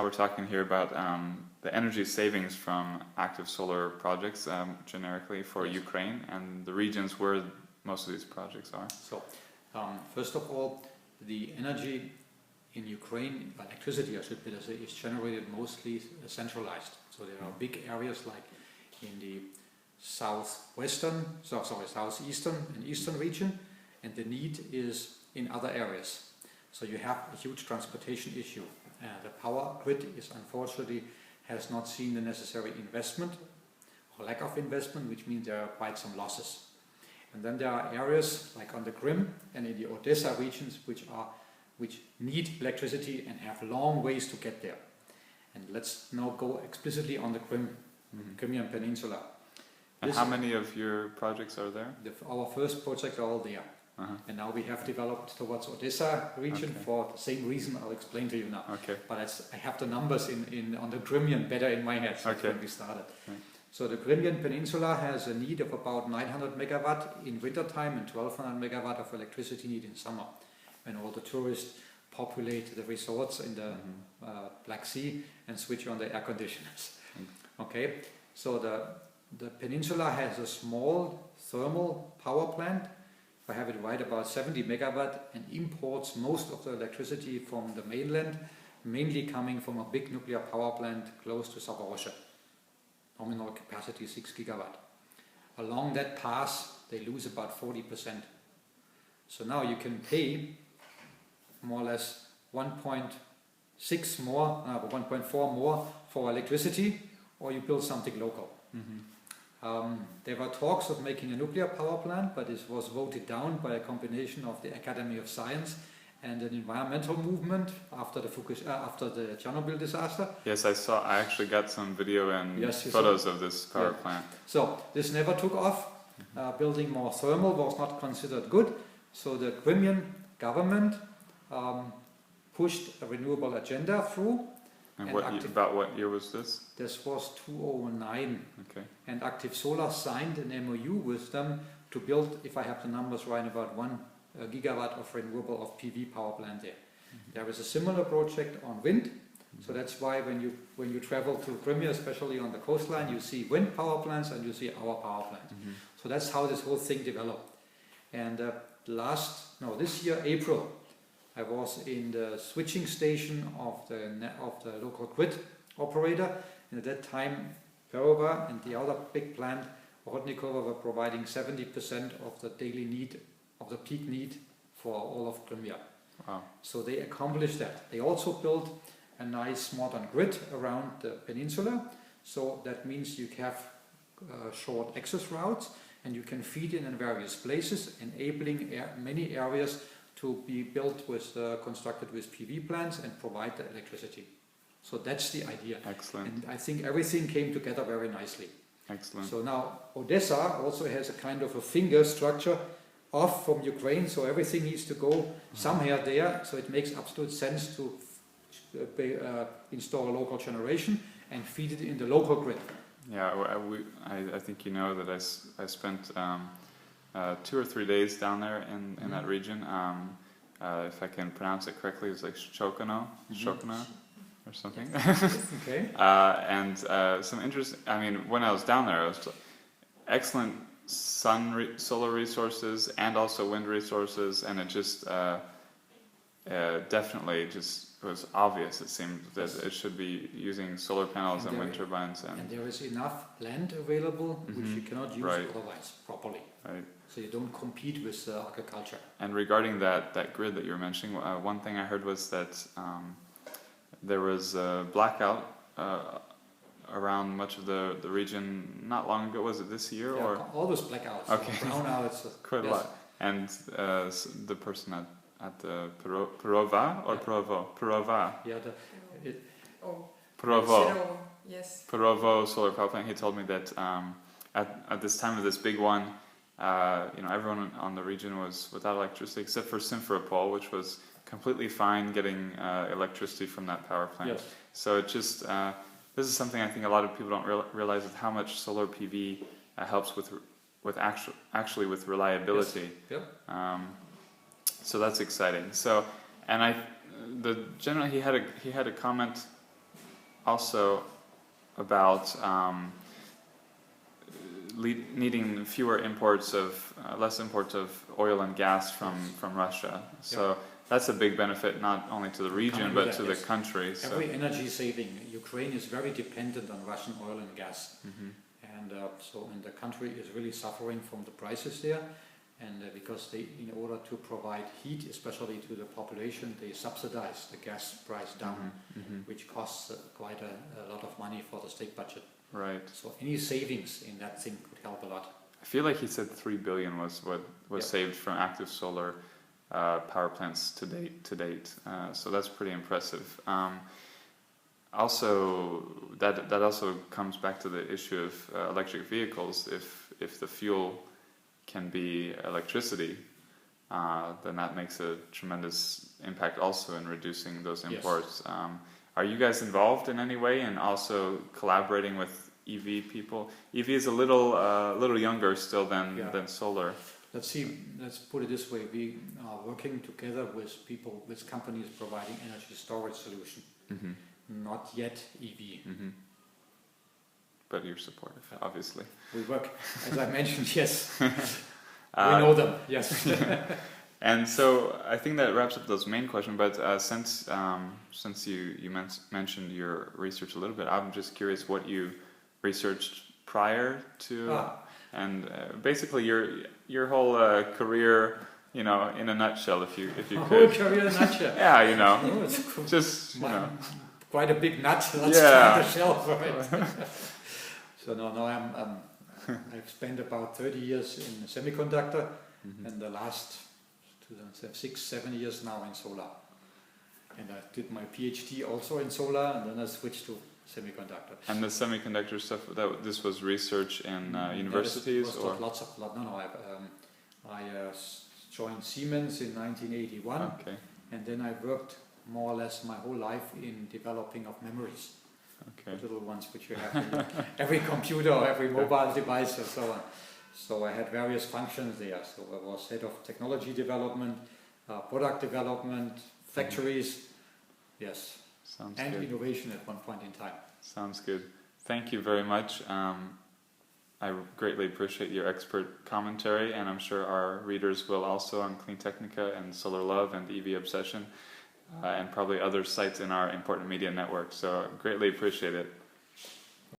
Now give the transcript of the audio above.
we're talking here about the energy savings from active solar projects generically for Ukraine and the regions where most of these projects are. So, first of all, the energy in Ukraine, electricity I should better say, is generated mostly centralized. So there are big areas like in the southeastern and eastern region, and the need is in other areas. So you have a huge transportation issue. The power grid is unfortunately has not seen the necessary investment or lack of investment, which means there are quite some losses. And then there are areas like on the Crimea and in the Odessa regions which need electricity and have long ways to get there. And let's now go explicitly on the Crimean Peninsula. And how many of your projects are there? Our first projects are all there. And now we have developed towards Odessa region for the same reason I'll explain to you now. But I have the numbers on the Crimean better in my head when we started. So the Crimean Peninsula has a need of about 900 megawatt in winter time and 1200 megawatt of electricity need in summer, when all the tourists populate the resorts in the Black Sea and switch on the air conditioners. Okay, so the peninsula has a small thermal power plant. I have it right about 70 megawatt and imports most of the electricity from the mainland, mainly coming from a big nuclear power plant close to Zaporozhye. Nominal capacity 6 gigawatt. Along that pass, they lose about 40%. So now you can pay more or less 1.6 more, 1.4 more for electricity, or you build something local. There were talks of making a nuclear power plant, but this was voted down by a combination of the Academy of Science and an environmental movement after the Chernobyl disaster. Yes, I saw. I actually got some video and photos of this power plant. So this never took off. Building more thermal was not considered good. So the Crimean government pushed a renewable agenda through. And about what year was this? This was 2009. Okay. And Active Solar signed an MOU with them to build, if I have the numbers right, about 1 gigawatt of renewable of PV power plant there. There is a similar project on wind. So that's why when you travel to Crimea, especially on the coastline, you see wind power plants and you see our power plant. So that's how this whole thing developed. And this year, April, I was in the switching station of the local grid operator, and at that time Perova and the other big plant, Rodnikova, were providing 70% of the daily need, of the peak need for all of Crimea. Wow. So they accomplished that. They also built a nice modern grid around the peninsula, so that means you have short access routes and you can feed in various places, enabling many areas to be built constructed with PV plants and provide the electricity. So that's the idea. Excellent. And I think everything came together very nicely. Excellent. So now Odessa also has a kind of a finger structure off from Ukraine, so everything needs to go somewhere there. So it makes absolute sense to install a local generation and feed it in the local grid. Yeah, I think you know that I spent 2 or 3 days down there in that region. If I can pronounce it correctly, it's like Shokono or something. Okay. And some interesting. I mean, when I was down there, it was excellent solar resources and also wind resources, and it just definitely just was obvious. It seemed that it should be using solar panels and wind turbines, and there is enough land available which you cannot use otherwise properly. Right. So you don't compete with agriculture. And regarding that grid that you were mentioning, one thing I heard was that there was a blackout around much of the region not long ago. Was it this year or always blackouts? Okay, brownouts. Quite a lot. And the person at the Perova or Perova. Yeah. Perovo. Yes. Perovo solar power plant. He told me that at this time of this big one, everyone on the region was without electricity except for Simferopol, which was completely fine getting electricity from that power plant. Yes. So it just this is something I think a lot of people don't realize is how much solar PV helps with actually with reliability. Yes. Yep. So that's exciting. So, and generally he had a comment also about needing fewer imports of less imports of oil and gas from Russia. So that's a big benefit not only to the region but to the country. Every energy saving. Ukraine is very dependent on Russian oil and gas, and the country is really suffering from the prices there. And because they, in order to provide heat, especially to the population, they subsidize the gas price down, which costs quite a lot of money for the state budget. Right. So any savings in that thing could help a lot. I feel like he said 3 billion was what was saved from active solar power plants to date. So that's pretty impressive. Also, that also comes back to the issue of electric vehicles. If the fuel can be electricity, then that makes a tremendous impact also in reducing those imports. Yes. Are you guys involved in any way in also collaborating with EV people? EV is a little younger still than solar. Let's put it this way: we are working together with companies providing energy storage solution. Not yet EV. But you're supportive, obviously. We work, as I mentioned, yes. We know them, yes. And so I think that wraps up those main questions. But since you mentioned your research a little bit, I'm just curious what you researched prior to, and basically your whole career, in a nutshell, if you could. Whole career in a nutshell. Yeah, just quite a big nut. Let's try the shell for it. So now I've spent about 30 years in semiconductor, and the last 6-7 years now in solar. And I did my PhD also in solar, and then I switched to semiconductor. And the semiconductor stuff, this was research in universities, or? I joined Siemens in 1981, and then I worked more or less my whole life in developing of memories. The little ones which you have in every computer or every mobile device and so on. So I had various functions there. So I was head of technology development, product development, factories, yes, and good. Innovation at one point in time. Sounds good. Thank you very much. I greatly appreciate your expert commentary, and I'm sure our readers will also on Clean Technica and Solar Love and EV Obsession. And probably other sites in our Important Media network. So greatly appreciate it.